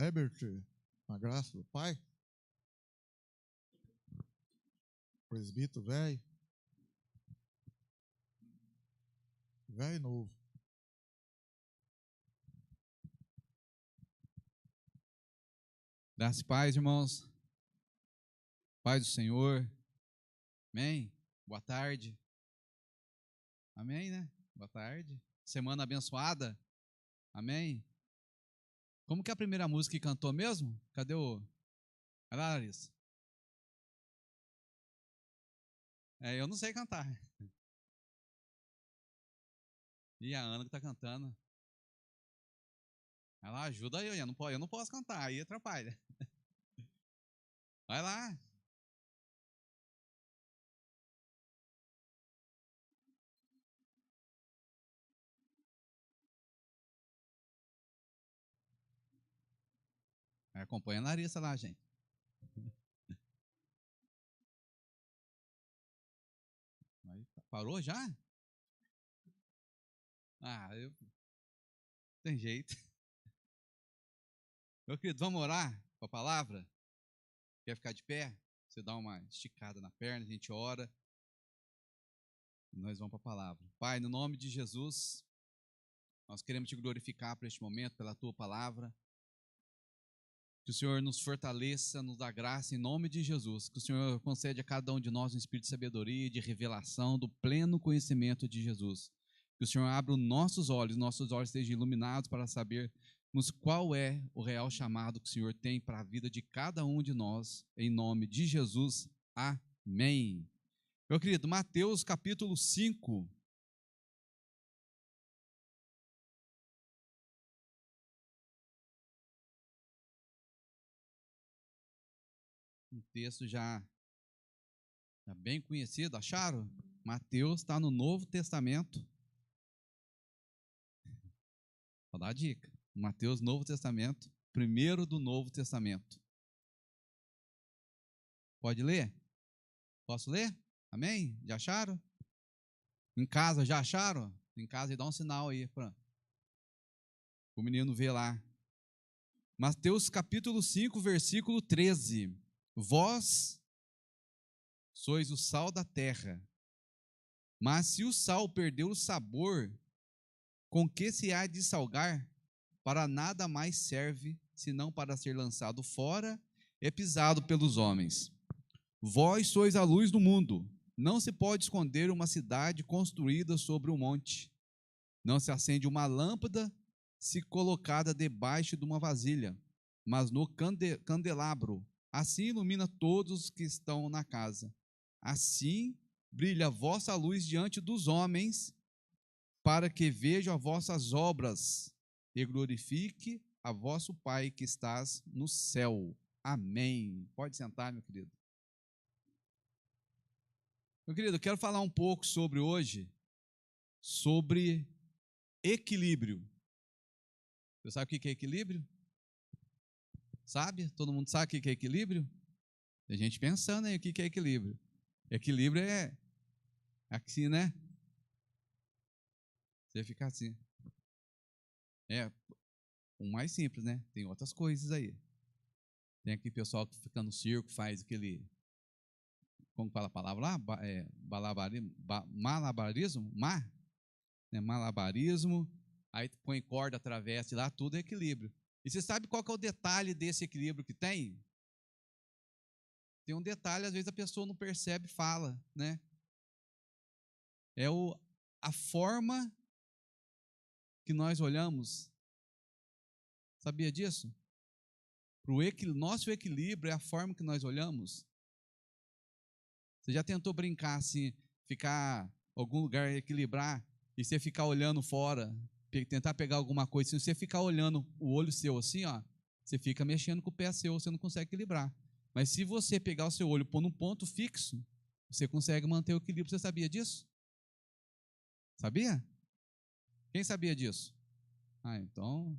Herbert, na graça do Pai, presbítero velho e novo. Graça e paz, irmãos. Paz do Senhor. Amém? Boa tarde. Amém, né? Boa tarde. Semana abençoada. Amém? Como que é a primeira música que cantou mesmo? Cadê o... Olha lá, Larissa. Eu não sei cantar. E a Ana que tá cantando. Ela ajuda eu não posso cantar, aí atrapalha. Vai lá. Acompanha a Larissa lá, gente. Parou já? Tem jeito. Meu querido, vamos orar com a palavra? Quer ficar de pé? Você dá uma esticada na perna, a gente ora. E nós vamos para a palavra. Pai, no nome de Jesus, nós queremos te glorificar por este momento, pela tua palavra. Que o Senhor nos fortaleça, nos dá graça em nome de Jesus. Que o Senhor concede a cada um de nós um espírito de sabedoria, de revelação, do pleno conhecimento de Jesus. Que o Senhor abra os nossos olhos estejam iluminados para sabermos qual é o real chamado que o Senhor tem para a vida de cada um de nós. Em nome de Jesus. Amém. Meu querido, Mateus capítulo 5. Um texto já bem conhecido, acharam? Mateus está no Novo Testamento. Vou dar a dica. Mateus, Novo Testamento, primeiro do Novo Testamento. Pode ler? Posso ler? Amém? Já acharam? Em casa, já acharam? Em casa, dá um sinal aí para o menino ver lá. Mateus capítulo 5, versículo 13. Vós sois o sal da terra, mas se o sal perdeu o sabor, com que se há de salgar? Para nada mais serve, senão para ser lançado fora e pisado pelos homens. Vós sois a luz do mundo. Não se pode esconder uma cidade construída sobre um monte. Não se acende uma lâmpada se colocada debaixo de uma vasilha, mas no candelabro. Assim ilumina todos os que estão na casa. Assim brilha a vossa luz diante dos homens, para que vejam as vossas obras e glorifique a vosso Pai que estás no céu. Amém. Pode sentar, meu querido. Meu querido, eu quero falar um pouco sobre equilíbrio. Você sabe o que é equilíbrio? Sabe? Todo mundo sabe o que é equilíbrio? Tem gente pensando aí o que é equilíbrio. Equilíbrio é assim, né? Você fica assim. É o mais simples, né? Tem outras coisas aí. Tem aquele pessoal que fica no circo, faz aquele, como fala a palavra lá? Malabarismo? Malabarismo. Aí põe corda, atravessa lá, tudo é equilíbrio. E você sabe qual que é o detalhe desse equilíbrio que tem? Tem um detalhe, às vezes a pessoa não percebe e fala, né? É a forma que nós olhamos. Sabia disso? Nosso equilíbrio é a forma que nós olhamos. Você já tentou brincar assim, ficar em algum lugar, equilibrar, e você ficar olhando fora, tentar pegar alguma coisa, se você ficar olhando o olho seu assim, ó, você fica mexendo com o pé seu, você não consegue equilibrar. Mas se você pegar o seu olho e pôr num ponto fixo, você consegue manter o equilíbrio. Você sabia disso? Sabia? Quem sabia disso? Então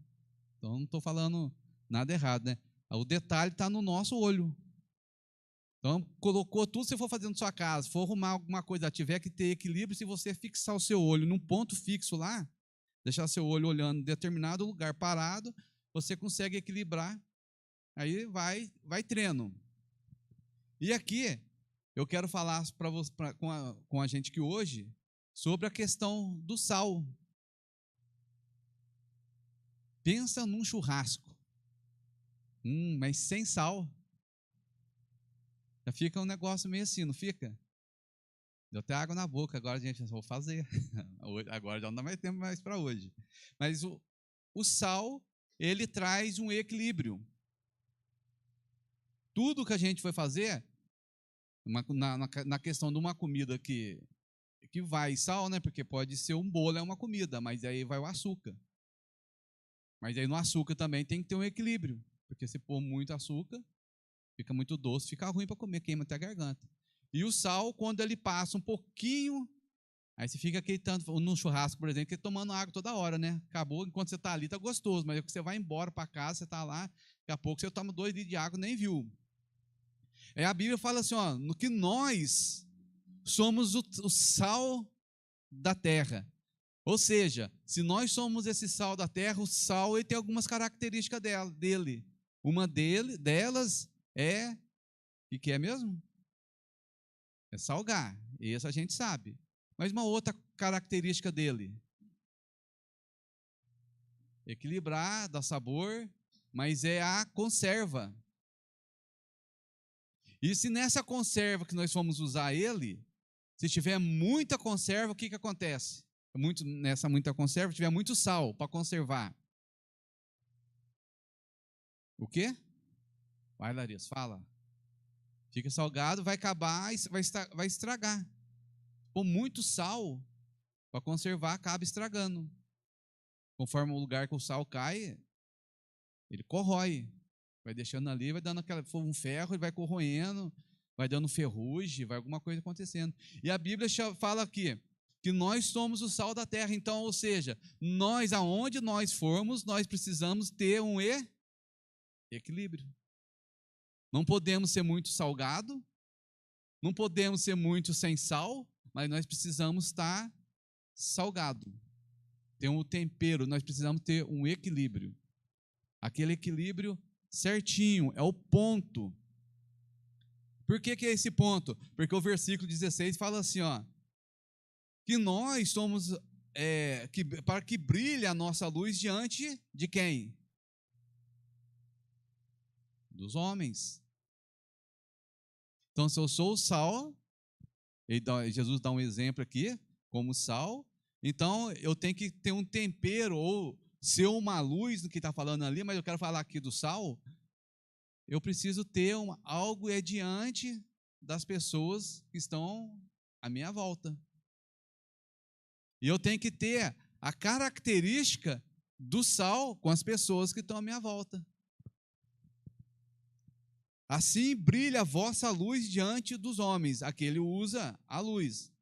não estou falando nada errado, né? O detalhe está no nosso olho. Então, colocou tudo, se for fazendo na sua casa, for arrumar alguma coisa, tiver que ter equilíbrio, se você fixar o seu olho num ponto fixo lá, deixar seu olho olhando em determinado lugar parado, você consegue equilibrar Aí vai treino. E aqui, eu quero falar com a gente aqui hoje sobre a questão do sal. Pensa num churrasco. Mas sem sal, já fica um negócio meio assim, não fica? Deu até água na boca, agora, gente, eu vou fazer. Agora já não dá mais tempo mais para hoje. Mas o sal, ele traz um equilíbrio. Tudo que a gente vai fazer, na questão de uma comida que vai sal, né? Porque pode ser um bolo, é uma comida, mas aí vai o açúcar. Mas aí no açúcar também tem que ter um equilíbrio. Porque se pôr muito açúcar, fica muito doce, fica ruim para comer, queima até a garganta. E o sal, quando ele passa um pouquinho, aí você fica aquele tanto, no churrasco, por exemplo, que tomando água toda hora, né? Acabou, enquanto você está ali, está gostoso, mas você vai embora para casa, você está lá, daqui a pouco você toma 2 litros de água, nem viu. Aí a Bíblia fala assim, ó, no que nós somos o sal da terra. Ou seja, se nós somos esse sal da terra, o sal ele tem algumas características dele. Uma delas é, o que é mesmo? É salgar, isso a gente sabe. Mas uma outra característica dele, equilibrar, dar sabor, mas é a conserva. E se nessa conserva que nós formos usar ele, se tiver muita conserva, o que acontece? Nessa muita conserva, tiver muito sal para conservar. O quê? Vai, Larissa, fala. Fica salgado, vai acabar e vai estragar. Com muito sal, para conservar, acaba estragando. Conforme o lugar que o sal cai, ele corrói. Vai deixando ali, vai dando um ferro, ele vai corroendo, vai dando ferrugem, vai alguma coisa acontecendo. E a Bíblia fala aqui que nós somos o sal da terra. Então, ou seja, nós, aonde nós formos, nós precisamos ter um equilíbrio. Não podemos ser muito salgado, não podemos ser muito sem sal, mas nós precisamos estar salgado. Ter um tempero, nós precisamos ter um equilíbrio. Aquele equilíbrio certinho, é o ponto. Por que é esse ponto? Porque o versículo 16 fala assim, ó, que nós somos, para que brilhe a nossa luz diante de quem? Dos homens. Então, se eu sou o sal, Jesus dá um exemplo aqui, como sal, então eu tenho que ter um tempero, ou ser uma luz no que está falando ali, mas eu quero falar aqui do sal, eu preciso ter algo diante das pessoas que estão à minha volta. E eu tenho que ter a característica do sal com as pessoas que estão à minha volta. Assim brilha a vossa luz diante dos homens. Aquele usa a luz.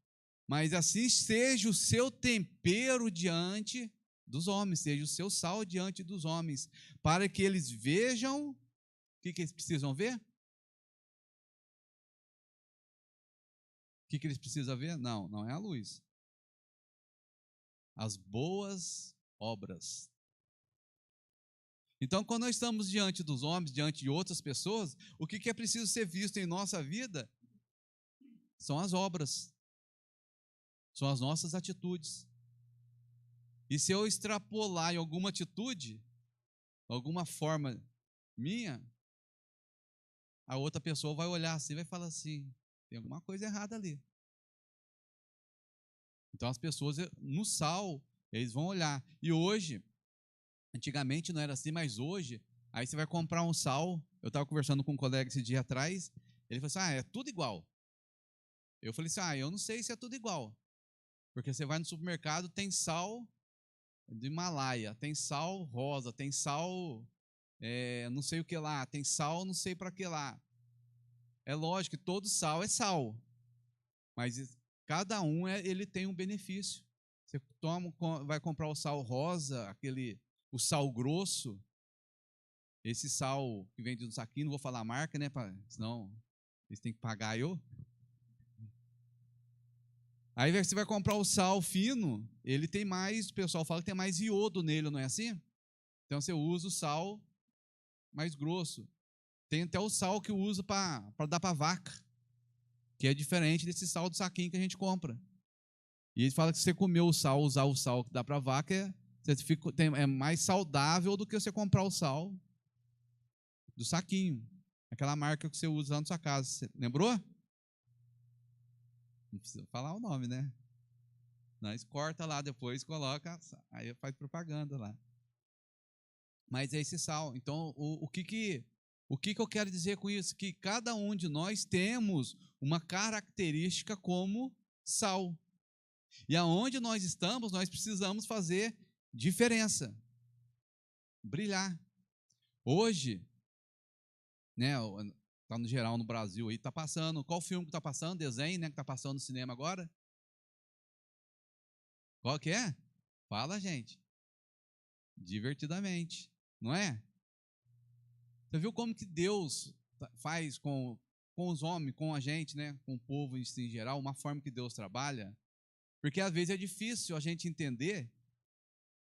Mas assim seja o seu tempero diante dos homens, seja o seu sal diante dos homens, para que eles vejam. O que eles precisam ver? O que eles precisam ver? Não é a luz. As boas obras. Então, quando nós estamos diante dos homens, diante de outras pessoas, o que é preciso ser visto em nossa vida são as obras, são as nossas atitudes. E se eu extrapolar em alguma atitude, alguma forma minha, a outra pessoa vai olhar assim e vai falar assim, tem alguma coisa errada ali. Então, as pessoas, no sal, eles vão olhar. E hoje, antigamente não era assim, mas hoje, aí você vai comprar um sal. Eu estava conversando com um colega esse dia atrás, ele falou assim, é tudo igual. Eu falei assim, eu não sei se é tudo igual. Porque você vai no supermercado, tem sal do Himalaia, tem sal rosa, tem sal não sei o que lá, tem sal não sei para que lá. É lógico que todo sal é sal, mas cada um ele tem um benefício. Você vai comprar o sal rosa, o sal grosso, esse sal que vende no saquinho, não vou falar a marca, né? Senão eles têm que pagar eu. Aí você vai comprar o sal fino, ele tem mais, o pessoal fala que tem mais iodo nele, não é assim? Então você usa o sal mais grosso. Tem até o sal que usa para dar para vaca, que é diferente desse sal do saquinho que a gente compra. E ele fala que se você comer o sal, usar o sal que dá para vaca, é mais saudável do que você comprar o sal do saquinho. Aquela marca que você usa lá na sua casa. Você lembrou? Não precisa falar o nome, né? Nós corta lá depois, coloca, aí faz propaganda lá. Mas é esse sal. Então, o que eu quero dizer com isso? Que cada um de nós temos uma característica como sal. E aonde nós estamos, nós precisamos fazer diferença. Brilhar. Hoje, né, tá no geral no Brasil aí, tá passando, qual filme que tá passando? Desenho, né, que tá passando no cinema agora? Qual que é? Fala, gente. Divertidamente, não é? Você viu como que Deus faz com os homens, com a gente, né, com o povo em geral, uma forma que Deus trabalha? Porque às vezes é difícil a gente entender,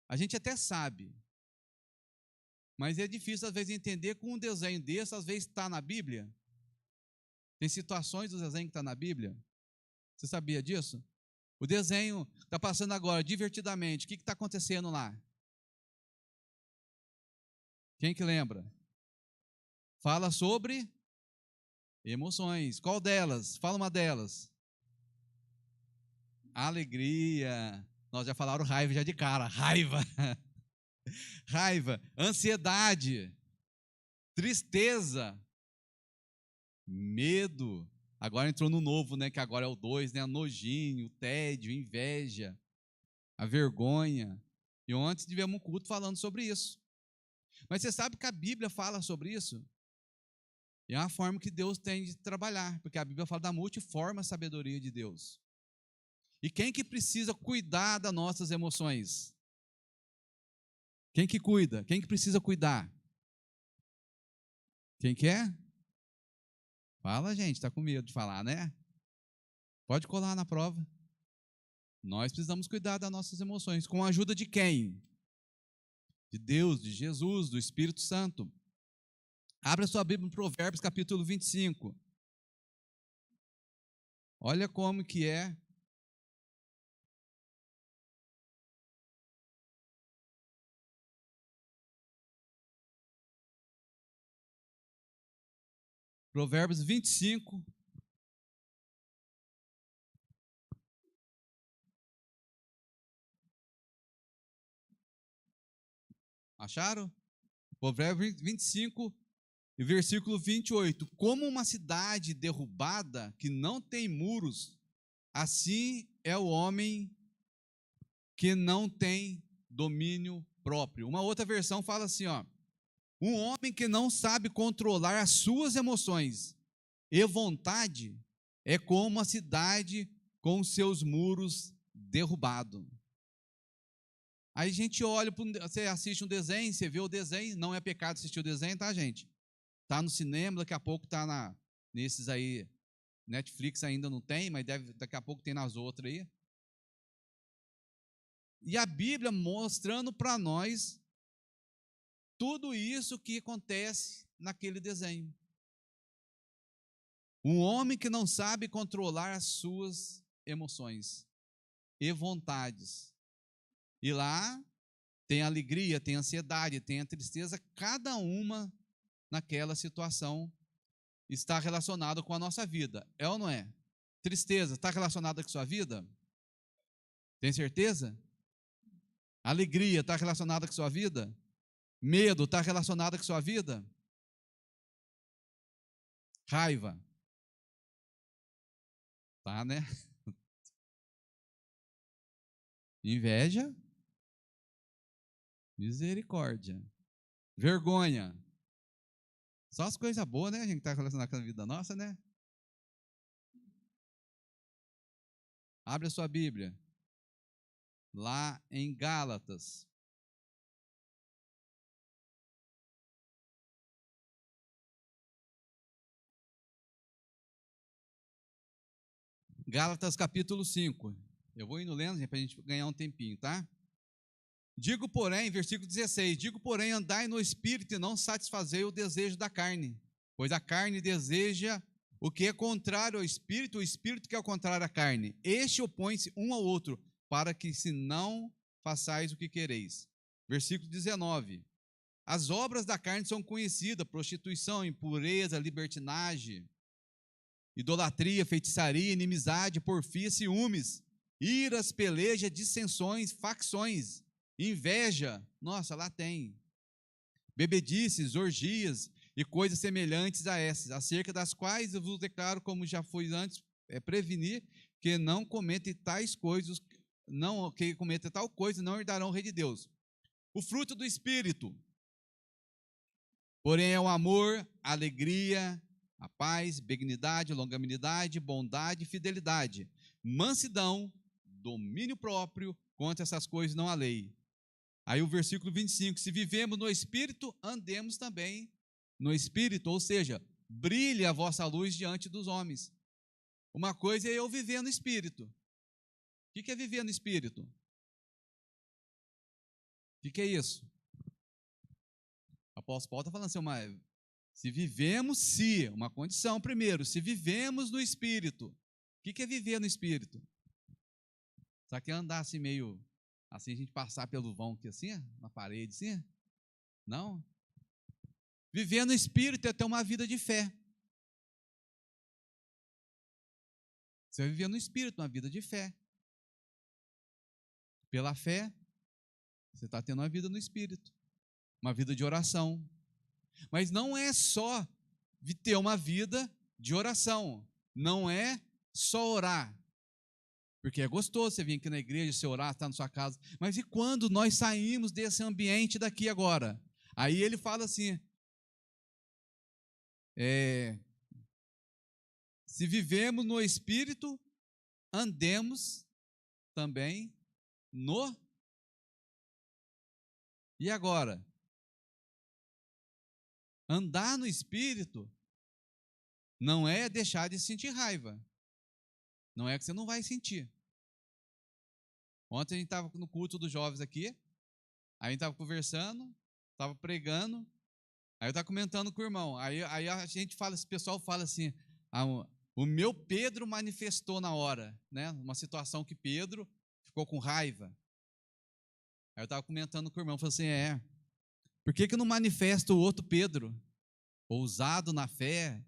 a gente até sabe, mas é difícil às vezes entender com um desenho desse, às vezes está na Bíblia. Tem situações do desenho que está na Bíblia. Você sabia disso? O desenho está passando agora, divertidamente. O que está acontecendo lá? Quem que lembra? Fala sobre emoções. Qual delas? Fala uma delas. Alegria. Nós já falaram raiva já de cara. Raiva. Raiva. Ansiedade. Tristeza. Medo. Agora entrou no novo, né? Que agora é o 2, né? Nojinho, tédio, inveja, a vergonha. E ontem tivemos um culto falando sobre isso. Mas você sabe que a Bíblia fala sobre isso? É uma forma que Deus tem de trabalhar, porque a Bíblia fala da multiforme sabedoria de Deus. E quem que precisa cuidar das nossas emoções? Quem que cuida? Quem que precisa cuidar? Quem quer? Fala, gente, está com medo de falar, né? Pode colar na prova. Nós precisamos cuidar das nossas emoções. Com a ajuda de quem? De Deus, de Jesus, do Espírito Santo. Abra sua Bíblia em Provérbios, capítulo 25. Olha como que é. Provérbios 25. Acharam? Provérbios 25 e versículo 28. Como uma cidade derrubada que não tem muros, assim é o homem que não tem domínio próprio. Uma outra versão fala assim, ó: um homem que não sabe controlar as suas emoções e vontade é como uma cidade com seus muros derrubados. Aí a gente olha, você assiste um desenho, você vê o desenho, não é pecado assistir o desenho, tá, gente? Tá no cinema, daqui a pouco tá nesses aí, Netflix ainda não tem, mas daqui a pouco tem nas outras aí. E a Bíblia mostrando para nós tudo isso que acontece naquele desenho. Um homem que não sabe controlar as suas emoções e vontades. E lá tem a alegria, tem a ansiedade, tem a tristeza, cada uma naquela situação está relacionada com a nossa vida. É ou não é? Tristeza está relacionada com a sua vida? Tem certeza? Alegria está relacionada com a sua vida? Medo está relacionado com a sua vida? Raiva. Tá, né? Inveja. Misericórdia. Vergonha. Só as coisas boas, né? A gente está relacionado com a vida nossa, né? Abre a sua Bíblia. Lá em Gálatas. Gálatas capítulo 5. Eu vou indo lendo, para a gente ganhar um tempinho, tá? Digo, porém, versículo 16: digo, porém, andai no Espírito e não satisfazei o desejo da carne, Pois a carne deseja o que é contrário ao espírito, o espírito que é o contrário à carne. Este opõe-se um ao outro, para que se não façais o que quereis. Versículo 19. As obras da carne são conhecidas: prostituição, impureza, libertinagem, idolatria, feitiçaria, inimizade, porfia, ciúmes, iras, peleja, dissensões, facções, inveja. Nossa, lá tem. Bebedices, orgias e coisas semelhantes a essas, acerca das quais eu vos declaro, como já foi antes, prevenir que não cometem tais coisas, não que cometem tal coisa, não herdarão o reino de Deus. O fruto do Espírito, porém, é o amor, a alegria, a paz, benignidade, longanimidade, bondade e fidelidade, mansidão, domínio próprio. Contra essas coisas não há lei. Aí o versículo 25, se vivemos no Espírito, andemos também no Espírito, ou seja, brilhe a vossa luz diante dos homens. Uma coisa é eu viver no Espírito. O que é viver no Espírito? O que é isso? O apóstolo Paulo está falando assim, uma condição primeiro, se vivemos no Espírito. O que é viver no Espírito? Só que andar assim meio, assim a gente passar pelo vão aqui assim, na parede assim? Não. Viver no Espírito é ter uma vida de fé. Você vai viver no Espírito, uma vida de fé. Pela fé, você está tendo uma vida no Espírito, uma vida de oração. Mas não é só ter uma vida de oração, não é só orar, porque é gostoso você vir aqui na igreja, você orar, estar na sua casa, mas e quando nós saímos desse ambiente daqui agora? Aí ele fala assim, se vivemos no Espírito, andemos também no... E agora? Andar no Espírito não é deixar de sentir raiva. Não é que você não vai sentir. Ontem a gente estava no culto dos jovens aqui, aí a gente estava conversando, estava pregando, aí eu estava comentando com o irmão, aí a gente fala, esse pessoal fala assim, o meu Pedro manifestou na hora, né? Uma situação que Pedro ficou com raiva. Aí eu estava comentando com o irmão, falei assim, por que não manifesta o outro Pedro, ousado na fé,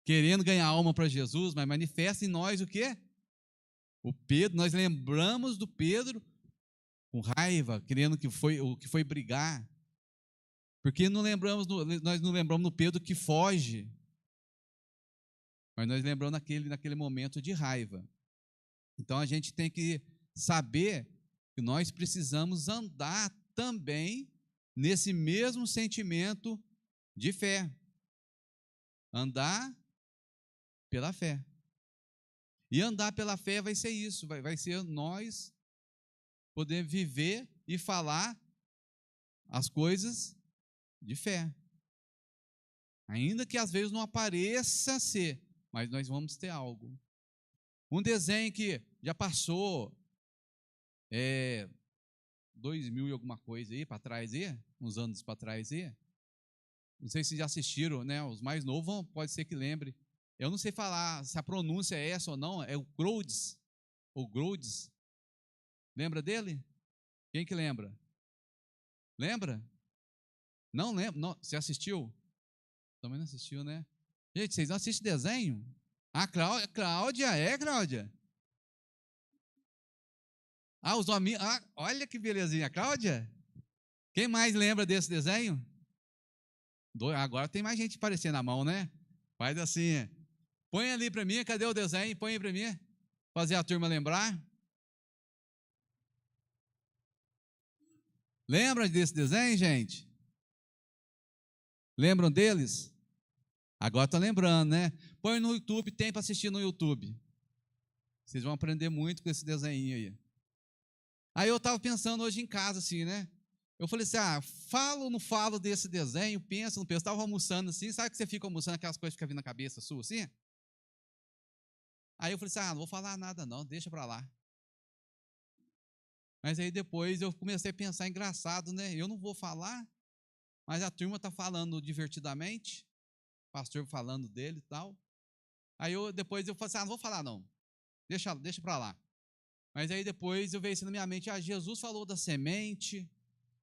querendo ganhar alma para Jesus, mas manifesta em nós o quê? O Pedro, nós lembramos do Pedro com raiva, querendo que foi brigar. Porque nós não lembramos do Pedro que foge, mas nós lembramos naquele momento de raiva. Então a gente tem que saber que nós precisamos andar também nesse mesmo sentimento de fé. Andar pela fé. E andar pela fé vai ser isso, vai ser nós poder viver e falar as coisas de fé. Ainda que às vezes não apareça ser, mas nós vamos ter algo. Um desenho que já passou 2000 e alguma coisa aí para trás aí, uns anos para trás aí. Não sei se já assistiram, né? Os mais novos pode ser que lembre. Eu não sei falar se a pronúncia é essa ou não, é o Grodes. O Grodes. Lembra dele? Quem que lembra? Lembra? Não lembra? Não. Você assistiu? Também não assistiu, né? Gente, vocês não assistem desenho? Ah, Cláudia, Cláudia? Ah, os homens. Ah, olha que belezinha, Cláudia. Quem mais lembra desse desenho? Agora tem mais gente aparecendo na mão, né? Faz assim. Põe ali para mim, cadê o desenho? Põe aí para mim. Fazer a turma lembrar. Lembra desse desenho, gente? Lembram deles? Agora estão lembrando, né? Põe no YouTube, tem para assistir no YouTube. Vocês vão aprender muito com esse desenho aí. Aí eu estava pensando hoje em casa, assim, né? Eu falei assim, falo ou não falo desse desenho? Pensa, não pensa. Eu estava almoçando assim, sabe que você fica almoçando, aquelas coisas que ficam vindo na cabeça sua, assim? Aí eu falei assim, não vou falar nada não, deixa para lá. Mas aí depois eu comecei a pensar, engraçado, né? Eu não vou falar, mas a turma está falando divertidamente. pastor falando dele e tal. Aí depois eu falei assim, não vou falar não, deixa para lá. Mas aí depois eu veio assim na minha mente, Jesus falou da semente,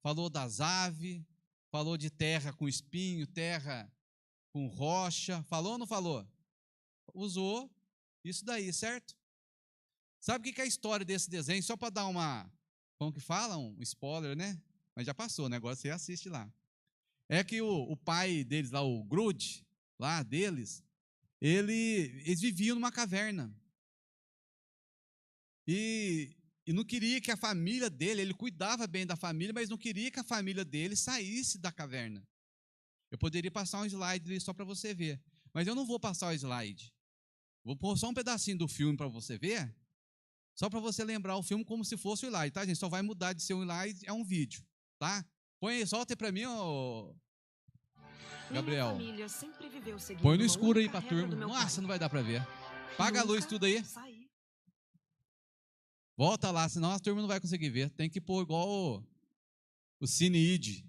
falou das aves, falou de terra com espinho, terra com rocha, falou ou não falou? Usou isso daí, certo? Sabe o que é a história desse desenho? Só para dar como que fala? Um spoiler, né? Mas já passou, né? Agora você assiste lá. É que o pai deles lá, o Groot, lá deles, eles viviam numa caverna. E não queria que a família dele, ele cuidava bem da família, mas não queria que a família dele saísse da caverna. Eu poderia passar um slide ali só para você ver, mas eu não vou passar o slide. Vou pôr só um pedacinho do filme para você ver, só para você lembrar o filme como se fosse o slide, tá, gente? Só vai mudar de ser um slide, é um vídeo, tá? Põe, solta aí para mim, ô Gabriel. Minha família sempre viveu seguindo Põe no uma escuro aí única para regra turma. do meu Nossa, pai. não vai dar para ver. Apaga a luz Nunca tudo aí. sair. Volta lá, senão a turma não vai conseguir ver. Tem que pôr igual o Cine ID.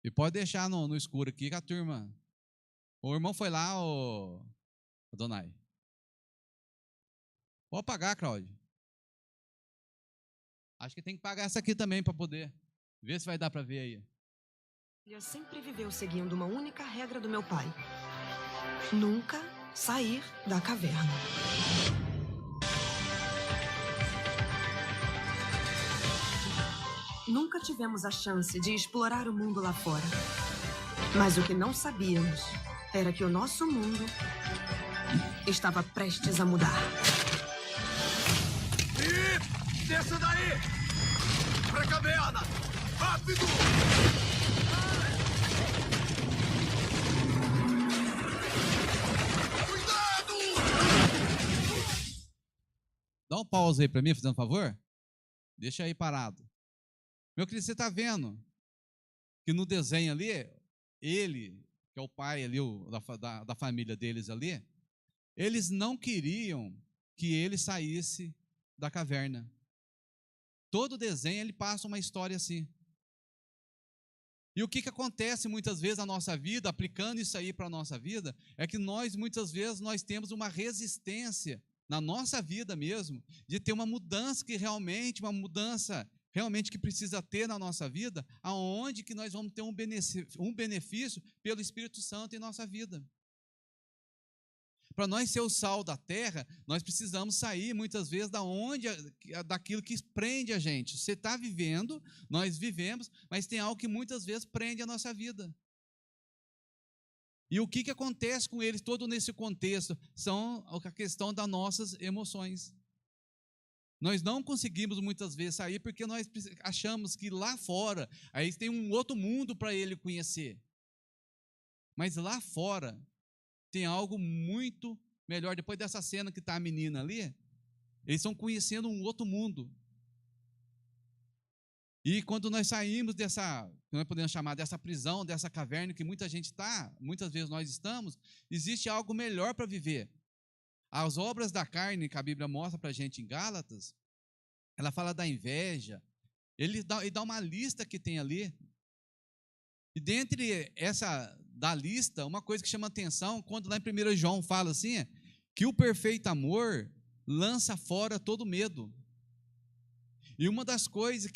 E pode deixar no escuro aqui que a turma. O irmão foi lá, o Donai. Pode apagar, Cláudio. Acho que tem que pagar essa aqui também para poder ver se vai dar para ver aí. Ele sempre viveu seguindo uma única regra do meu pai. Nunca sair da caverna. Nunca tivemos a chance de explorar o mundo lá fora. Mas o que não sabíamos era que o nosso mundo estava prestes a mudar. E desça daí! Pra caverna! Rápido! Cuidado! Dá um pause aí para mim, fazendo um favor. Deixa aí parado. Meu querido, você está vendo que no desenho ali, ele, que é o pai ali, da família deles ali, eles não queriam que ele saísse da caverna. Todo desenho ele passa uma história assim. E o que acontece muitas vezes na nossa vida, aplicando isso aí para a nossa vida, é que muitas vezes, nós temos uma resistência na nossa vida mesmo, de ter uma mudança que precisa ter na nossa vida, aonde que nós vamos ter um benefício pelo Espírito Santo em nossa vida. Para nós ser o sal da terra, nós precisamos sair muitas vezes daquilo que prende a gente. Você está vivendo, nós vivemos, mas tem algo que muitas vezes prende a nossa vida. E o que acontece com eles todo nesse contexto? São a questão das nossas emoções. Nós não conseguimos muitas vezes sair porque nós achamos que lá fora, aí tem um outro mundo para ele conhecer. Mas lá fora tem algo muito melhor. Depois dessa cena que está a menina ali, eles estão conhecendo um outro mundo. E quando nós saímos nós podemos chamar dessa prisão, dessa caverna que muita gente está, muitas vezes nós estamos, existe algo melhor para viver. As obras da carne que a Bíblia mostra para a gente em Gálatas, ela fala da inveja, ele dá uma lista que tem ali. E dentre da lista, uma coisa que chama atenção, quando lá em 1 João fala assim, que o perfeito amor lança fora todo medo. E uma das coisas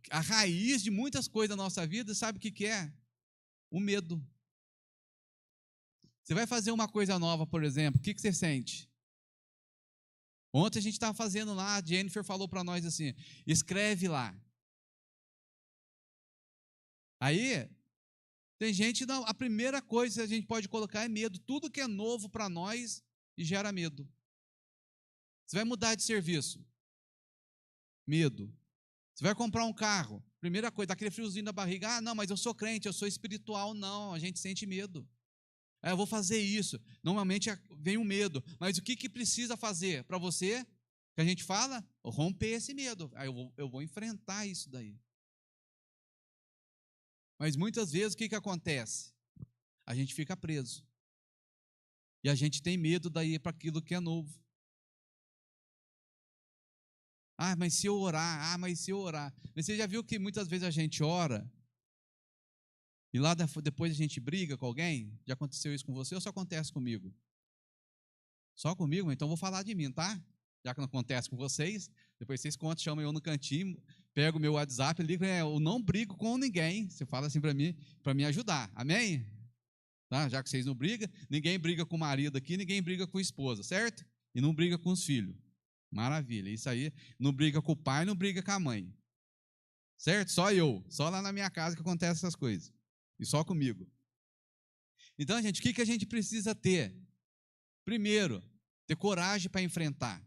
a raiz de muitas coisas da nossa vida, sabe o que é? O medo. Você vai fazer uma coisa nova, por exemplo, o que você sente? Ontem a gente estava fazendo lá, a Jennifer falou para nós assim, escreve lá. Aí, tem gente, não, a primeira coisa que a gente pode colocar é medo. Tudo que é novo para nós gera medo. Você vai mudar de serviço? Medo. Você vai comprar um carro? Primeira coisa, aquele friozinho na barriga. Ah, não, mas eu sou crente, eu sou espiritual. Não, a gente sente medo. Eu vou fazer isso. Normalmente vem o medo. Mas o que precisa fazer para você? Que a gente fala? Romper esse medo. Aí eu vou enfrentar isso daí. Mas muitas vezes o que acontece? A gente fica preso. E a gente tem medo daí para aquilo que é novo. Ah, mas se eu orar, mas você já viu que muitas vezes a gente ora e lá depois a gente briga com alguém? Já aconteceu isso com você ou só acontece comigo? Só comigo? Então eu vou falar de mim, tá? Já que não acontece com vocês, depois vocês contam, chamam eu no cantinho, pego o meu WhatsApp e ligo, eu não brigo com ninguém. Você fala assim para me ajudar, amém? Tá? Já que vocês não brigam, ninguém briga com o marido aqui, ninguém briga com a esposa, certo? E não briga com os filhos. Maravilha, isso aí, não briga com o pai, não briga com a mãe. Certo? Só lá na minha casa que acontecem essas coisas. E só comigo. Então, gente, o que a gente precisa ter? Primeiro, ter coragem para enfrentar.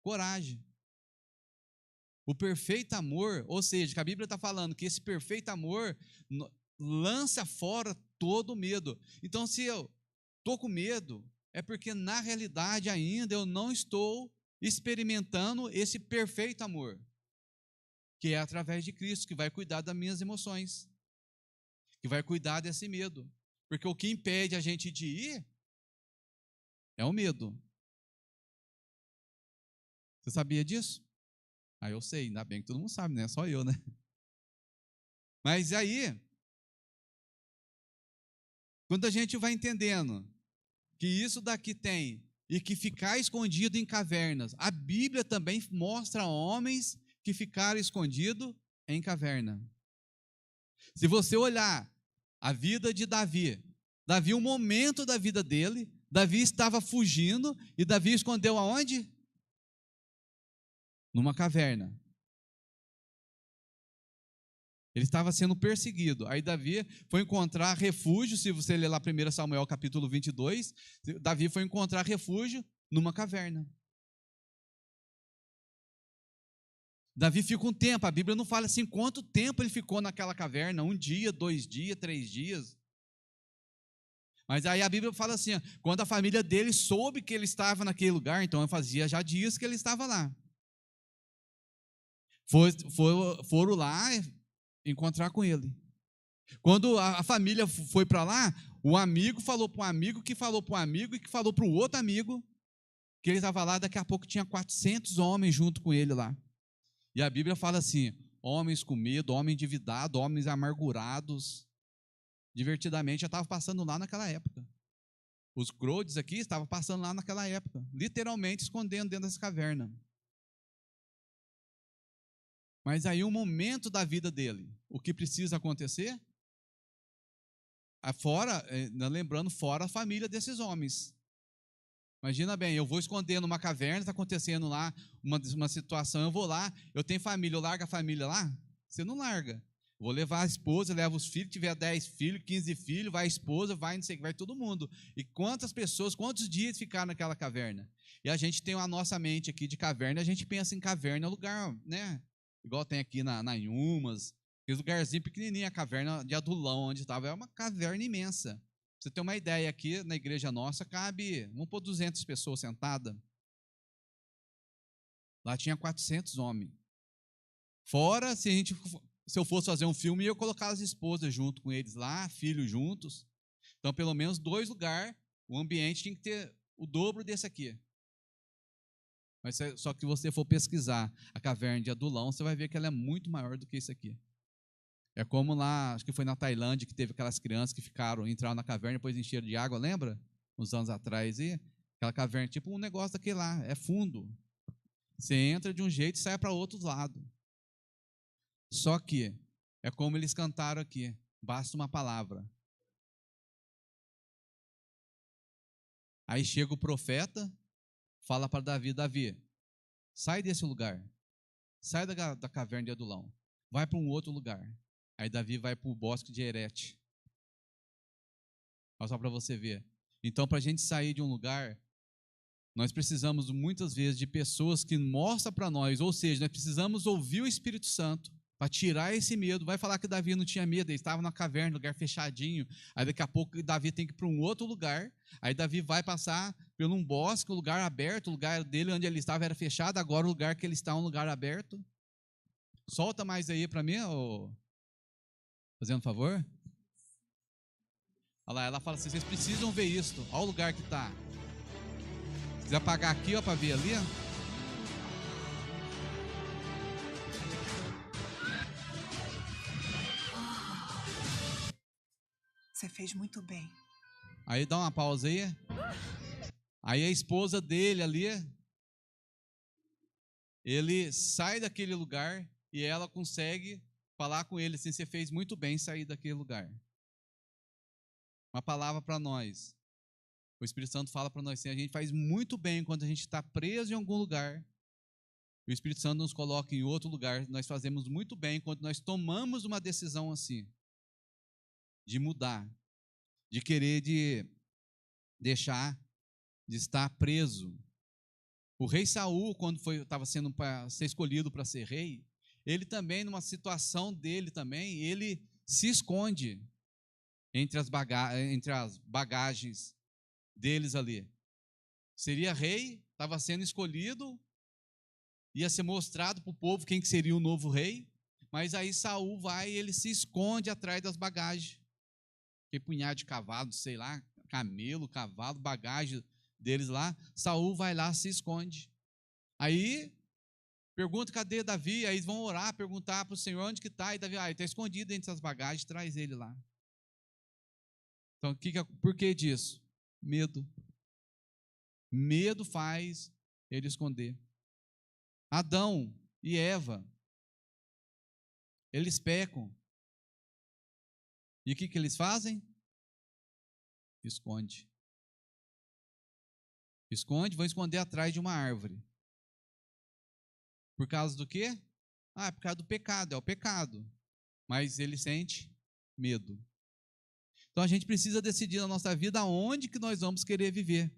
Coragem. O perfeito amor, ou seja, que a Bíblia está falando que esse perfeito amor lança fora todo o medo. Então, se eu estou com medo, é porque na realidade ainda eu não estou experimentando esse perfeito amor, que é através de Cristo, que vai cuidar das minhas emoções, que vai cuidar desse medo. Porque o que impede a gente de ir é o medo. Você sabia disso? Eu sei, ainda bem que todo mundo sabe, né? Só eu, né? Mas aí, quando a gente vai entendendo que isso daqui tem, e que ficar escondido em cavernas, a Bíblia também mostra homens que ficaram escondidos em caverna. Se você olhar a vida de Davi, um momento da vida dele, Davi estava fugindo, e Davi escondeu aonde? Numa caverna. Ele estava sendo perseguido. Aí Davi foi encontrar refúgio, se você ler lá 1 Samuel capítulo 22, Davi foi encontrar refúgio numa caverna. Davi fica um tempo, a Bíblia não fala assim quanto tempo ele ficou naquela caverna, 1 dia, 2 dias, 3 dias. Mas aí a Bíblia fala assim, quando a família dele soube que ele estava naquele lugar, então fazia já dias que ele estava lá. Foram lá encontrar com ele. Quando a família foi para lá, o amigo falou para um amigo, que falou para um amigo, e que falou para o outro amigo, que ele estava lá, daqui a pouco tinha 400 homens junto com ele lá. E a Bíblia fala assim, homens com medo, homens endividados, homens amargurados, divertidamente, já estava passando lá naquela época. Os Crodes aqui estavam passando lá naquela época, literalmente escondendo dentro dessa caverna. Mas aí um momento da vida dele, o que precisa acontecer? Lembrando, fora a família desses homens. Imagina bem, eu vou esconder numa caverna, está acontecendo lá uma situação, eu vou lá, eu tenho família, eu largo a família lá? Você não larga. Vou levar a esposa, levo os filhos, tiver 10 filhos, 15 filhos, vai a esposa, vai não sei, vai todo mundo. E quantas pessoas, quantos dias ficaram naquela caverna? E a gente tem a nossa mente aqui de caverna, a gente pensa em caverna, lugar, né? Igual tem aqui na Inhumas, aquele lugarzinho pequenininho, a caverna de Adulão, onde estava, é uma caverna imensa. Pra você ter uma ideia, aqui na igreja nossa, cabe, vamos pôr 200 pessoas sentadas. Lá tinha 400 homens. Fora, se eu fosse fazer um filme, eu ia colocar as esposas junto com eles lá, filhos juntos. Então, pelo menos 2 lugares, o ambiente tinha que ter o dobro desse aqui. Mas só que se você for pesquisar a caverna de Adulão, você vai ver que ela é muito maior do que isso aqui. É como lá, acho que foi na Tailândia, que teve aquelas crianças que entraram na caverna e depois encheram de água, lembra? Uns anos atrás. E aquela caverna, tipo um negócio daquele lá, é fundo. Você entra de um jeito e sai para outro lado. Só que, é como eles cantaram aqui, basta uma palavra. Aí chega o profeta, fala para Davi, sai desse lugar, sai da caverna de Adulão, vai para um outro lugar. Aí Davi vai para o bosque de Herete. Olha só para você ver. Então, para a gente sair de um lugar, nós precisamos muitas vezes de pessoas que mostram para nós, ou seja, nós precisamos ouvir o Espírito Santo para tirar esse medo. Vai falar que Davi não tinha medo, ele estava na caverna, lugar fechadinho. Aí daqui a pouco Davi tem que ir para um outro lugar. Aí Davi vai passar por um bosque, um lugar aberto, o lugar dele onde ele estava era fechado, agora o lugar que ele está é um lugar aberto. Solta mais aí para mim, fazendo um favor. Olha lá, ela fala assim, vocês precisam ver isso. Olha o lugar que está. Se quiser apagar aqui, para ver ali, ó. Você fez muito bem. Aí dá uma pausa aí. Aí a esposa dele ali, ele sai daquele lugar e ela consegue falar com ele assim: você fez muito bem sair daquele lugar. Uma palavra para nós. O Espírito Santo fala para nós assim: a gente faz muito bem quando a gente está preso em algum lugar. O Espírito Santo nos coloca em outro lugar. Nós fazemos muito bem quando nós tomamos uma decisão assim, de mudar, de querer de deixar de estar preso. O rei Saul, quando estava sendo para ser escolhido para ser rei, ele também, numa situação dele também, ele se esconde entre as bagagens deles ali. Seria rei, estava sendo escolhido, ia ser mostrado para o povo quem que seria o novo rei, mas aí Saul vai e ele se esconde atrás das bagagens. Que punhado de cavalo, sei lá, camelo, cavalo, bagagem deles lá. Saul vai lá, se esconde. Aí pergunta: cadê Davi? Aí eles vão orar, perguntar para o Senhor onde que está. E Davi: ele está escondido entre as bagagens, traz ele lá. Então, por que disso? Medo. Medo faz ele esconder. Adão e Eva, eles pecam. E o que eles fazem? Esconde. Esconde, vão esconder atrás de uma árvore. Por causa do quê? É por causa do pecado, é o pecado. Mas ele sente medo. Então a gente precisa decidir na nossa vida aonde que nós vamos querer viver.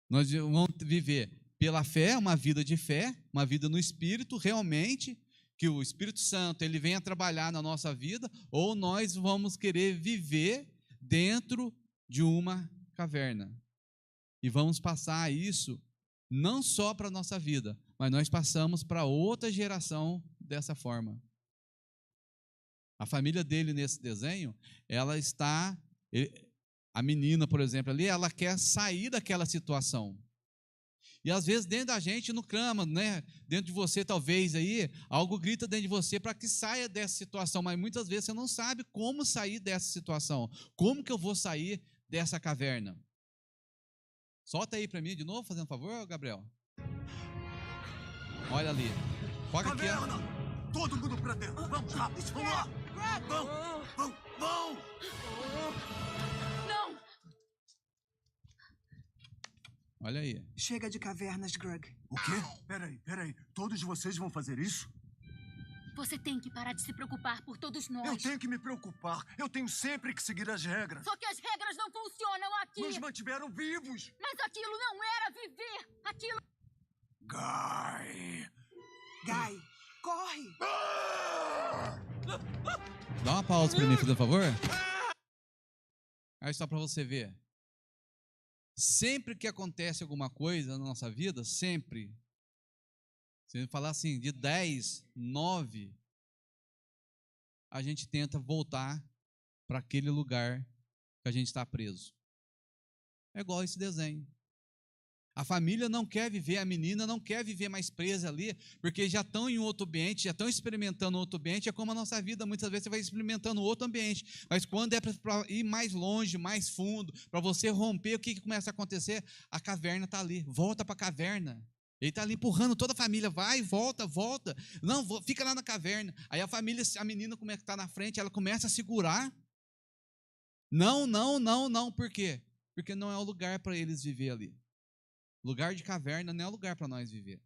Nós vamos viver pela fé, uma vida de fé, uma vida no Espírito, realmente, que o Espírito Santo ele venha trabalhar na nossa vida, ou nós vamos querer viver dentro de uma caverna. E vamos passar isso não só para a nossa vida, mas nós passamos para outra geração dessa forma. A família dele nesse desenho, a menina, por exemplo, ali, ela quer sair daquela situação. E às vezes dentro da gente não clama, né? Dentro de você talvez aí, algo grita dentro de você para que saia dessa situação, mas muitas vezes você não sabe como sair dessa situação. Como que eu vou sair dessa caverna? Solta aí para mim de novo, fazendo um favor, Gabriel. Olha ali. Foca aqui. Caverna! Todo mundo pra dentro. Vamos rápido, vamos lá. Vamos. Não! Olha aí. Chega de cavernas, Grug. O quê? Peraí. Todos vocês vão fazer isso? Você tem que parar de se preocupar por todos nós. Eu tenho que me preocupar. Eu tenho sempre que seguir as regras. Só que as regras não funcionam aqui. Nos mantiveram vivos. Mas aquilo não era viver. Aquilo... Guy, corre! Dá uma pausa para mim, por favor. Aí só para você ver. Sempre que acontece alguma coisa na nossa vida, sempre, se falar assim, de 10, 9, a gente tenta voltar para aquele lugar que a gente está preso. É igual esse desenho. A família não quer viver, a menina não quer viver mais presa ali, porque já estão em outro ambiente, já estão experimentando outro ambiente. É como a nossa vida, muitas vezes você vai experimentando outro ambiente, mas quando é para ir mais longe, mais fundo, para você romper, o que começa a acontecer? A caverna está ali, volta para a caverna. Ele está ali empurrando toda a família, vai, volta. Não, fica lá na caverna. Aí a menina como é que está na frente, ela começa a segurar. Não, por quê? Porque não é o lugar para eles viver ali. Lugar de caverna não é um lugar para nós viver.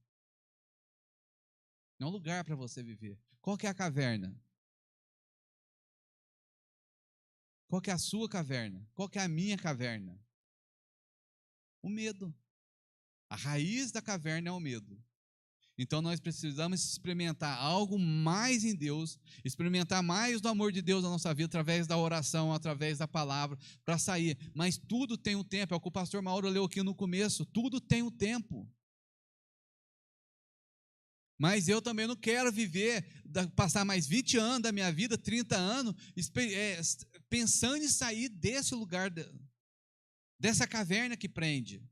Não é um lugar para você viver. Qual que é a caverna? Qual que é a sua caverna? Qual que é a minha caverna? O medo. A raiz da caverna é o medo. Então nós precisamos experimentar algo mais em Deus, experimentar mais do amor de Deus na nossa vida, através da oração, através da palavra, para sair. Mas tudo tem um tempo, é o que o pastor Mauro leu aqui no começo, tudo tem um tempo. Mas eu também não quero passar mais 20 anos da minha vida, 30 anos, pensando em sair desse lugar, dessa caverna que prende.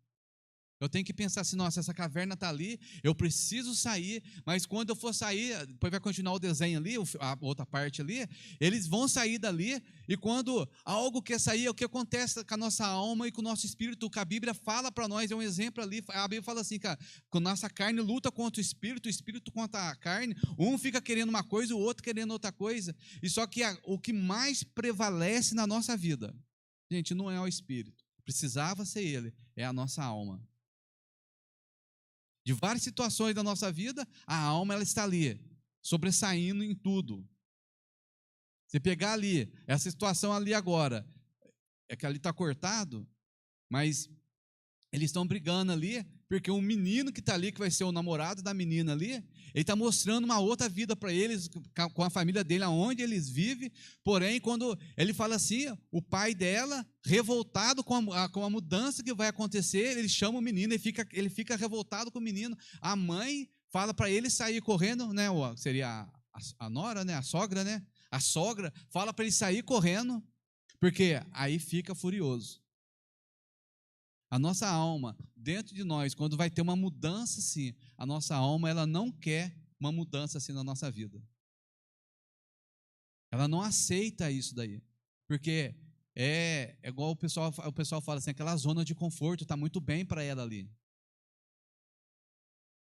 Eu tenho que pensar assim, nossa, essa caverna está ali, eu preciso sair, mas quando eu for sair, depois vai continuar o desenho ali, a outra parte ali, eles vão sair dali, e quando algo quer sair, é o que acontece com a nossa alma e com o nosso espírito, que a Bíblia fala para nós, é um exemplo ali, a Bíblia fala assim, cara, quando a nossa carne luta contra o espírito contra a carne, um fica querendo uma coisa, o outro querendo outra coisa, e só que o que mais prevalece na nossa vida, gente, não é o espírito, precisava ser ele, é a nossa alma. De várias situações da nossa vida, a alma ela está ali, sobressaindo em tudo. Você pegar ali, essa situação ali agora, é que ali está cortado, mas eles estão brigando ali, porque um menino que está ali, que vai ser o namorado da menina ali, ele está mostrando uma outra vida para eles, com a família dele, aonde eles vivem, porém, quando ele fala assim, o pai dela, revoltado com a mudança que vai acontecer, ele chama o menino, ele fica revoltado com o menino, a mãe fala para ele sair correndo, né, seria a nora, né, a sogra, né, a sogra fala para ele sair correndo, porque aí fica furioso. A nossa alma, dentro de nós, quando vai ter uma mudança assim, a nossa alma ela não quer uma mudança assim na nossa vida. Ela não aceita isso daí. Porque é igual o pessoal fala assim, aquela zona de conforto, está muito bem para ela ali.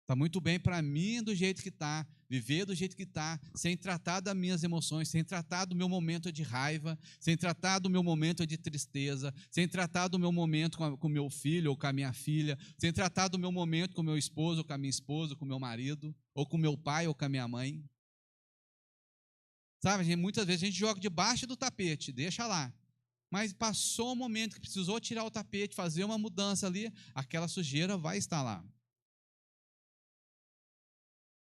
Está muito bem para mim do jeito que está, viver do jeito que está, sem tratar das minhas emoções, sem tratar do meu momento de raiva, sem tratar do meu momento de tristeza, sem tratar do meu momento com o meu filho ou com a minha filha, sem tratar do meu momento com o meu esposo, ou com a minha esposa, com o meu marido, ou com o meu pai ou com a minha mãe. Sabe, muitas vezes a gente joga debaixo do tapete, deixa lá. Mas passou um momento que precisou tirar o tapete, fazer uma mudança ali, aquela sujeira vai estar lá.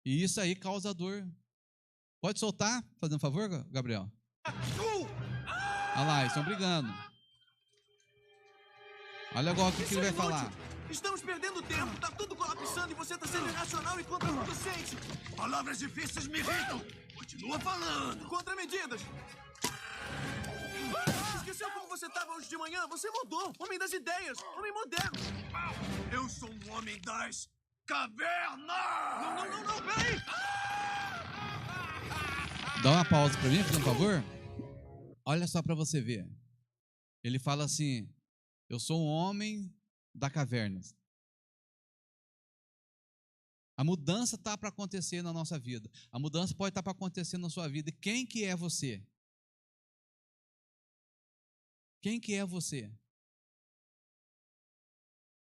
E isso aí causa dor. Pode soltar, fazendo um favor, Gabriel? Olha lá, eles estão brigando. Olha agora o que ele vai falar. Estamos perdendo tempo, tá tudo colapsando e você tá sendo irracional e contraproducente. Palavras difíceis me irritam. Continua falando. Contramedidas. Esqueceu como você estava hoje de manhã? Você mudou. Homem das ideias. Homem moderno. Eu sou um homem das cavernas. Não, peraí. Dá uma pausa para mim, por favor. Olha só para você ver. Ele fala assim, eu sou um homem da caverna. A mudança está para acontecer na nossa vida. A mudança pode estar para acontecer na sua vida. E quem que é você? Quem que é você?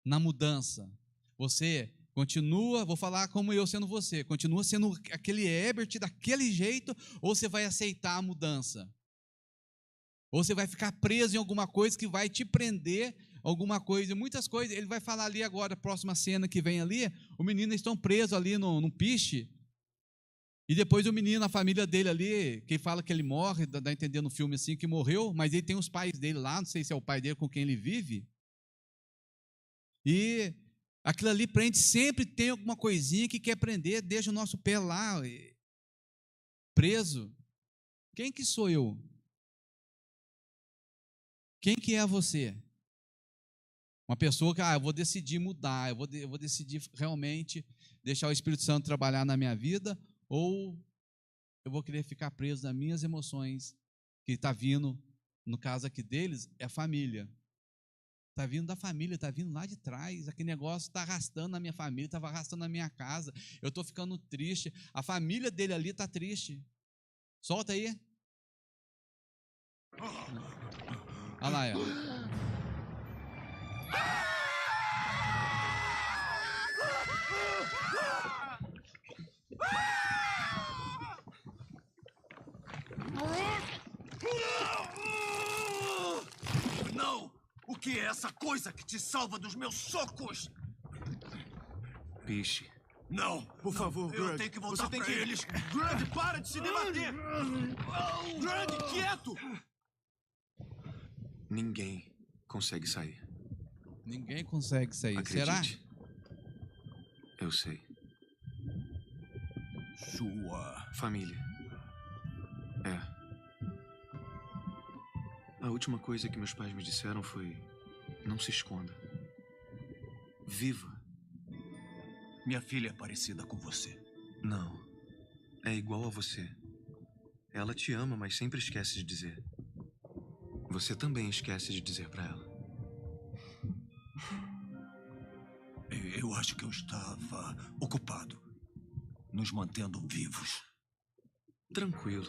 Na mudança. Você continua, vou falar como eu sendo você, continua sendo aquele Herbert daquele jeito, ou você vai aceitar a mudança? Ou você vai ficar preso em alguma coisa que vai te prender, alguma coisa, muitas coisas, ele vai falar ali agora, a próxima cena que vem ali, o menino estão presos ali no piche, e depois o menino, a família dele ali, quem fala que ele morre, dá a entender no filme assim, que morreu, mas ele tem os pais dele lá, não sei se é o pai dele com quem ele vive, e aquilo ali prende, sempre tem alguma coisinha que quer prender, deixa o nosso pé lá, preso. Quem que sou eu? Quem que é você? Uma pessoa que, eu vou decidir mudar, eu vou decidir realmente deixar o Espírito Santo trabalhar na minha vida, ou eu vou querer ficar preso nas minhas emoções, que está vindo, no caso aqui deles, é a família. Está vindo da família, está vindo lá de trás, aquele negócio está arrastando na minha família, estava arrastando na minha casa, eu estou ficando triste, a família dele ali está triste. Solta aí. Olha lá, ó. Não! O que é essa coisa que te salva dos meus socos? Piche. Não! Por favor, Eu Grug, tenho que voltar você tem pra que... eles! Grug, para de se debater! Grug, quieto! Ninguém consegue sair. Ninguém consegue sair. Acredite. Será? Eu sei. Sua Família. É. A última coisa que meus pais me disseram foi: não se esconda. Viva. Minha filha é parecida com você. Não. É igual a você. Ela te ama, mas sempre esquece de dizer. Você também esquece de dizer pra ela. Eu acho que eu estava ocupado, nos mantendo vivos. Tranquilo.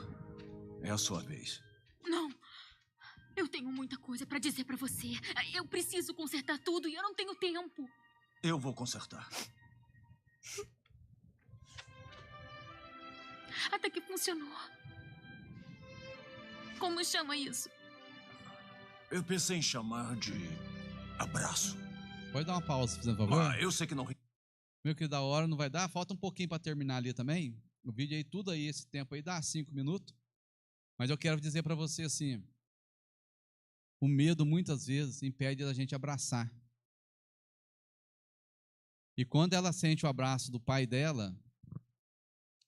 É a sua vez. Não. Eu tenho muita coisa pra dizer pra você. Eu preciso consertar tudo e eu não tenho tempo. Eu vou consertar. Até que funcionou. Como chama isso? Eu pensei em chamar de abraço. Pode dar uma pausa, por favor? Eu sei que não... Meu que da hora não vai dar, falta um pouquinho para terminar ali também. O vídeo aí, tudo aí, esse tempo aí, dá 5 minutos. Mas eu quero dizer para você assim, o medo muitas vezes impede a gente abraçar. E quando ela sente o abraço do pai dela,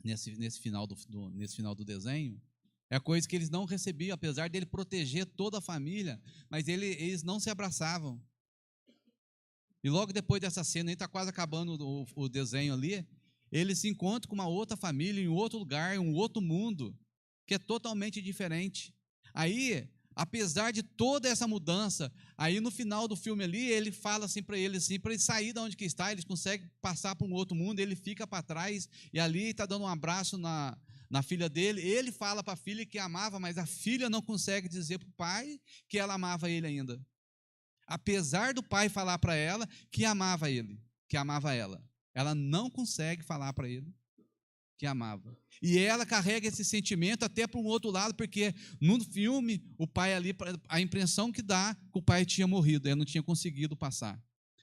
nesse final do desenho, é coisa que eles não recebiam, apesar dele proteger toda a família, mas eles não se abraçavam. E logo depois dessa cena, aí está quase acabando o desenho ali, ele se encontra com uma outra família, em outro lugar, em um outro mundo, que é totalmente diferente. Aí, apesar de toda essa mudança, aí no final do filme ali, ele fala assim para ele sair de onde que está, eles conseguem passar para um outro mundo, ele fica para trás, e ali está dando um abraço na filha dele, ele fala para a filha que amava, mas a filha não consegue dizer para o pai que ela amava ele ainda. Apesar do pai falar para ela que amava ele, que amava ela, ela não consegue falar para ele que amava. E ela carrega esse sentimento até para um outro lado, porque no filme, o pai ali, a impressão que dá que o pai tinha morrido, ele não tinha conseguido passar.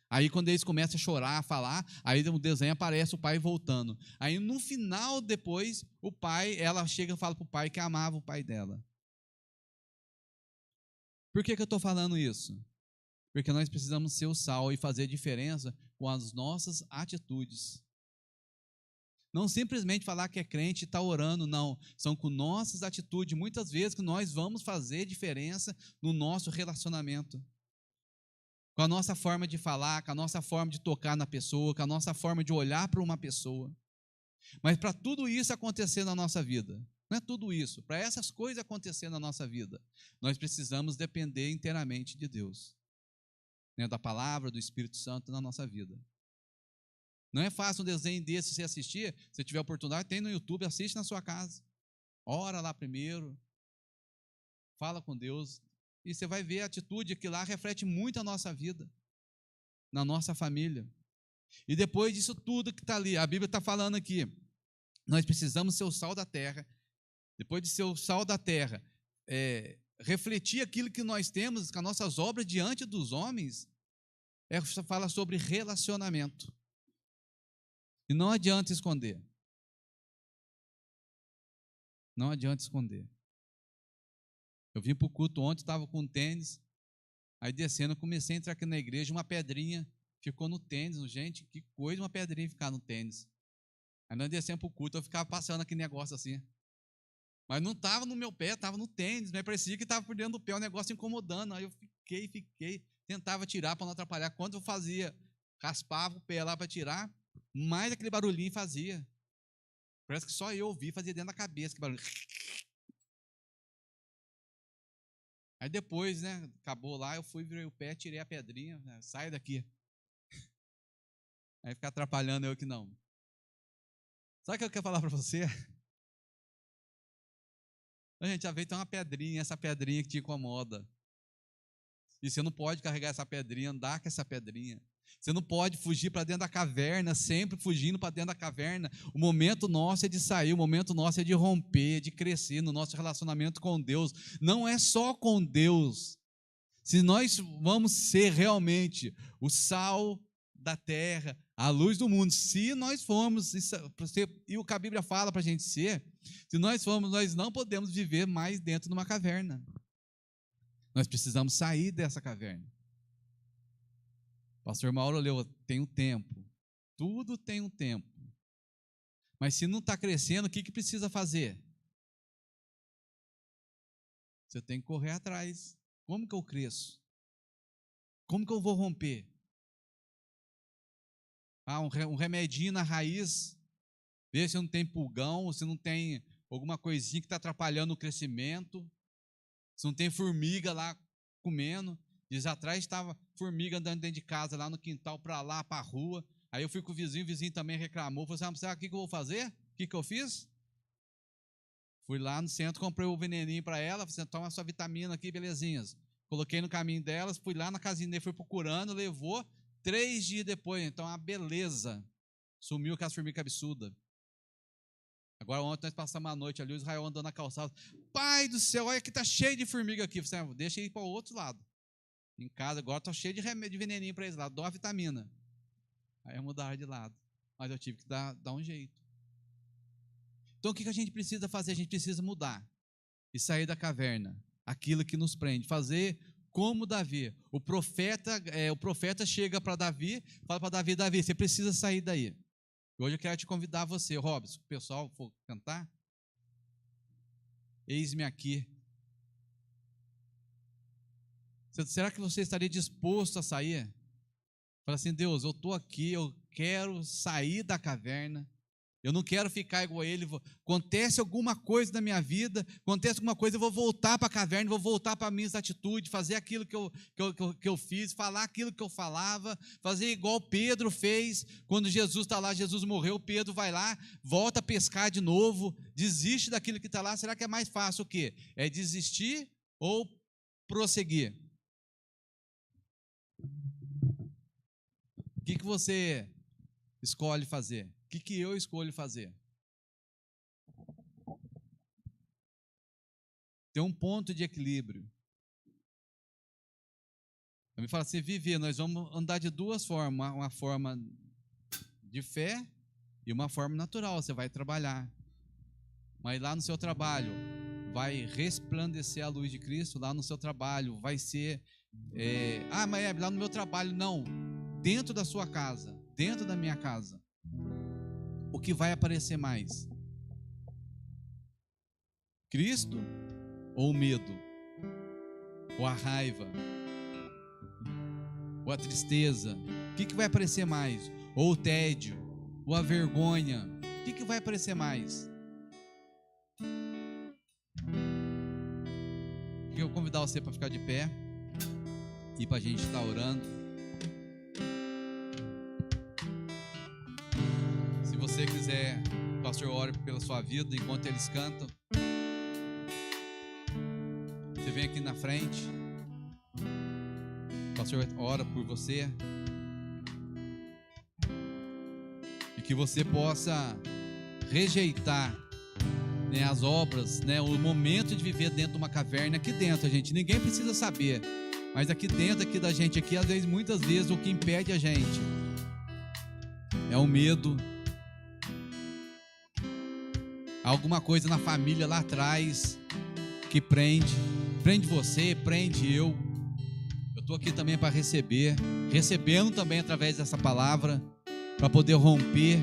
Aí quando eles começam a chorar, a falar, aí no desenho aparece o pai voltando. Aí no final, depois, ela chega e fala para o pai que amava o pai dela. Por que eu estou falando isso? Porque nós precisamos ser o sal e fazer diferença com as nossas atitudes. Não simplesmente falar que é crente e está orando, não. São com nossas atitudes, muitas vezes, que nós vamos fazer diferença no nosso relacionamento. Com a nossa forma de falar, com a nossa forma de tocar na pessoa, com a nossa forma de olhar para uma pessoa. Mas para tudo isso acontecer na nossa vida, não é tudo isso, para essas coisas acontecer na nossa vida, nós precisamos depender inteiramente de Deus. Da palavra, do Espírito Santo na nossa vida. Não é fácil um desenho desse você assistir, se tiver oportunidade, tem no YouTube, assiste na sua casa. Ora lá primeiro, fala com Deus, e você vai ver a atitude que lá reflete muito a nossa vida, na nossa família. E depois disso tudo que está ali, a Bíblia está falando aqui, nós precisamos ser o sal da terra. Depois de ser o sal da terra, refletir aquilo que nós temos, com as nossas obras diante dos homens, fala sobre relacionamento. E não adianta esconder. Não adianta esconder. Eu vim para o culto ontem, estava com tênis, aí descendo, comecei a entrar aqui na igreja, uma pedrinha ficou no tênis. Gente, que coisa uma pedrinha ficar no tênis. Aí nós descemos para o culto, eu ficava passando aquele negócio assim. Mas não estava no meu pé, estava no tênis, mas parecia que estava por dentro do pé, o negócio incomodando. Aí eu fiquei, tentava tirar para não atrapalhar. Quando eu fazia, raspava o pé lá para tirar, mais aquele barulhinho fazia. Parece que só eu ouvi, fazia dentro da cabeça que barulho. Aí depois, acabou lá, eu fui, virei o pé, tirei a pedrinha, sai daqui. Aí ficar atrapalhando eu que não. Sabe o que eu quero falar para você? A gente já veio ter uma pedrinha, essa pedrinha que te incomoda. E você não pode carregar essa pedrinha, andar com essa pedrinha. Você não pode fugir para dentro da caverna, sempre fugindo para dentro da caverna. O momento nosso é de sair, o momento nosso é de romper, de crescer no nosso relacionamento com Deus. Não é só com Deus. Se nós vamos ser realmente o sal da terra, a luz do mundo, se nós formos, e o que a Bíblia fala para a gente ser, se nós formos, nós não podemos viver mais dentro de uma caverna. Nós precisamos sair dessa caverna. Pastor Mauro leu, tem um tempo. Tudo tem um tempo. Mas se não está crescendo, o que precisa fazer? Você tem que correr atrás. Como que eu cresço? Como que eu vou romper? um remedinho na raiz, ver se não tem pulgão, se não tem alguma coisinha que está atrapalhando o crescimento, se não tem formiga lá comendo. Dias atrás estava formiga andando dentro de casa, lá no quintal, para lá, para a rua. Aí eu fui com o vizinho também reclamou. Falei assim, sabe o que eu vou fazer? O que eu fiz? Fui lá no centro, comprei o veneninho para ela, falei assim, toma sua vitamina aqui, belezinhas. Coloquei no caminho delas, fui lá na casinha dele, fui procurando, levou 3 dias depois. Então, a beleza. Sumiu com as formigas absurdas. Agora, ontem nós passamos a noite ali, o Israel andando na calçada. Pai do céu, olha que tá cheio de formiga aqui. Falei assim, deixa eu ir para o outro lado. Em casa, agora estou cheio de remédio, de veneninho para eles lá, dou a vitamina. Aí eu mudava de lado. Mas eu tive que dar um jeito. Então, o que a gente precisa fazer? A gente precisa mudar e sair da caverna. Aquilo que nos prende. Fazer como Davi. O profeta chega para Davi, fala para Davi, Davi, você precisa sair daí. Hoje eu quero te convidar você, Robson, o pessoal for cantar. Eis-me aqui. Será que você estaria disposto a sair? Fala assim, Deus, eu estou aqui, eu quero sair da caverna. Eu não quero ficar igual a ele. Acontece alguma coisa na minha vida, acontece alguma coisa, eu vou voltar para a caverna, vou voltar para as minhas atitudes, fazer aquilo que eu fiz, falar aquilo que eu falava, fazer igual Pedro fez. Quando Jesus está lá, Jesus morreu, Pedro vai lá, volta a pescar de novo, desiste daquilo que está lá. Será que é mais fácil o quê? É desistir ou prosseguir? O que você escolhe fazer? O que eu escolho fazer? Tem um ponto de equilíbrio. Eu me falo assim, viver, nós vamos andar de 2 formas, uma forma de fé e uma forma natural. Você vai trabalhar, mas lá no seu trabalho vai resplandecer a luz de Cristo. Lá no seu trabalho vai ser mas lá no meu trabalho não, dentro da sua casa, dentro da minha casa. O que vai aparecer mais? Cristo ou o medo? Ou a raiva? Ou a tristeza? O que vai aparecer mais? Ou o tédio? Ou a vergonha? O que vai aparecer mais? Eu vou convidar você para ficar de pé e para a gente estar orando. Se você quiser, o pastor ore pela sua vida enquanto eles cantam. Você vem aqui na frente. O pastor ora por você. E que você possa rejeitar, as obras, o momento de viver dentro de uma caverna. Aqui dentro, gente, ninguém precisa saber. Mas aqui dentro, aqui da gente, aqui, às vezes, muitas vezes, o que impede a gente é o medo. Alguma coisa na família lá atrás que prende você, prende eu. Eu estou aqui também para recebendo também através dessa palavra, para poder romper,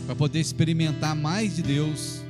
para poder experimentar mais de Deus.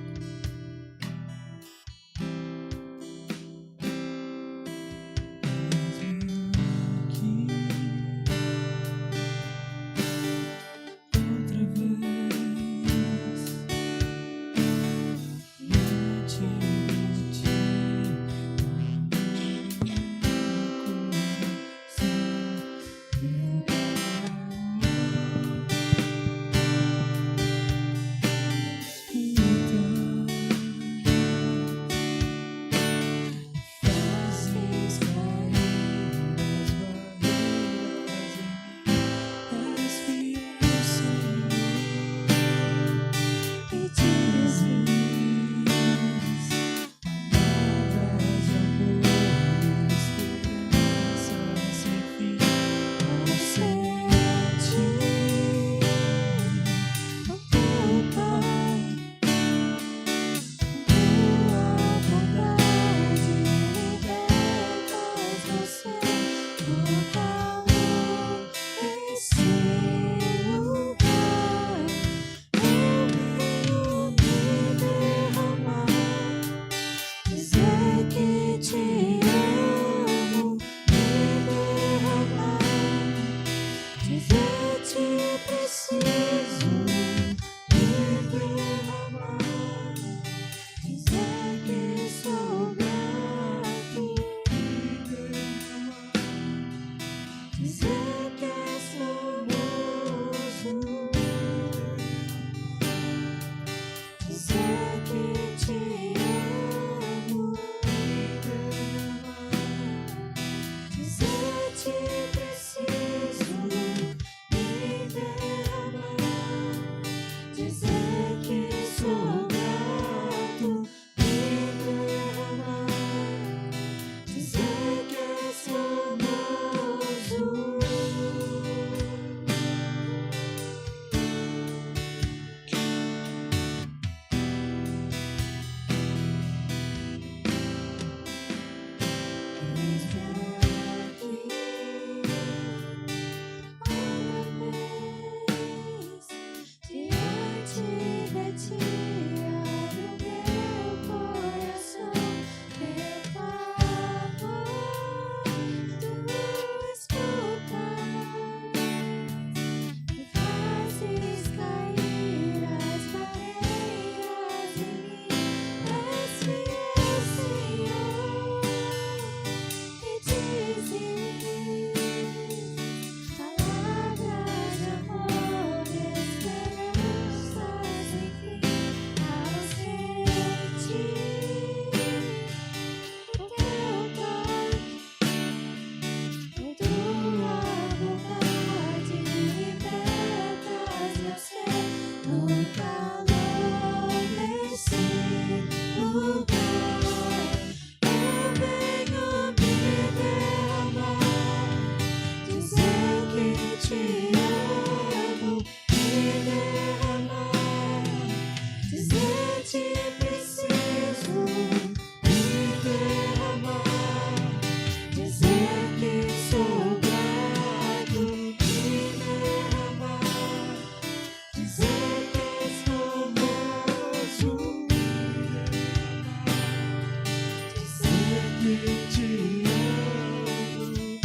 te amo, me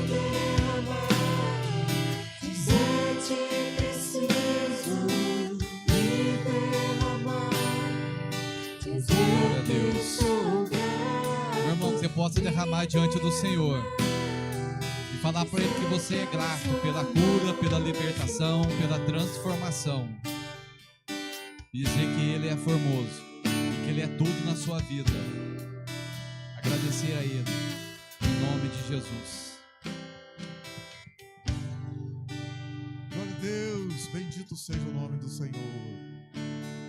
derramar, dizer-te preciso, me derramar, dizer que sou grato. Meu irmão, que você possa derramar diante do Senhor e falar para Ele que você é grato pela cura, pela libertação, pela transformação. E dizer que Ele é formoso e que Ele é tudo na sua vida. Agradecer a Ele, em nome de Jesus. Glória a Deus, bendito seja o nome do Senhor.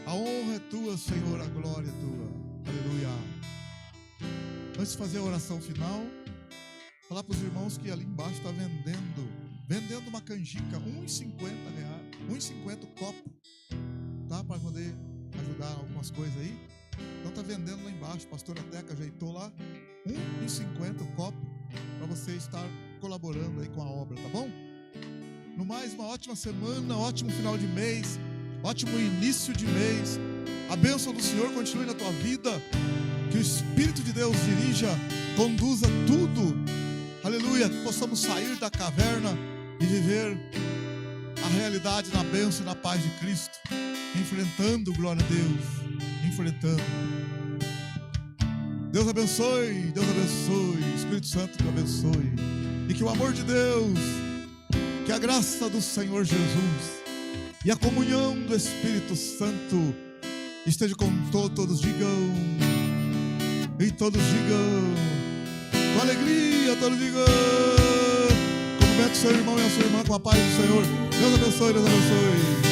A honra é tua, Senhor, a glória é tua. Aleluia. Antes de fazer a oração final, falar para os irmãos que ali embaixo está vendendo uma canjica, R$1,50, R$1,50 o copo, tá? Para poder ajudar algumas coisas aí. Então tá vendendo lá embaixo, a pastora Teca ajeitou lá, R$1,50 o copo, para você estar colaborando aí com a obra, tá bom? No mais, uma ótima semana, ótimo final de mês, ótimo início de mês. A bênção do Senhor continue na tua vida, que o Espírito de Deus dirija, conduza tudo, aleluia, que possamos sair da caverna e viver a realidade na bênção e na paz de Cristo, enfrentando, glória a Deus, enfrentando. Deus abençoe, Espírito Santo te abençoe, e que o amor de Deus, que a graça do Senhor Jesus e a comunhão do Espírito Santo esteja com todos digam, e todos digam, com alegria, todos digam, cumprimente seu irmão e a sua irmã com a paz do Senhor. Deus abençoe, Deus abençoe.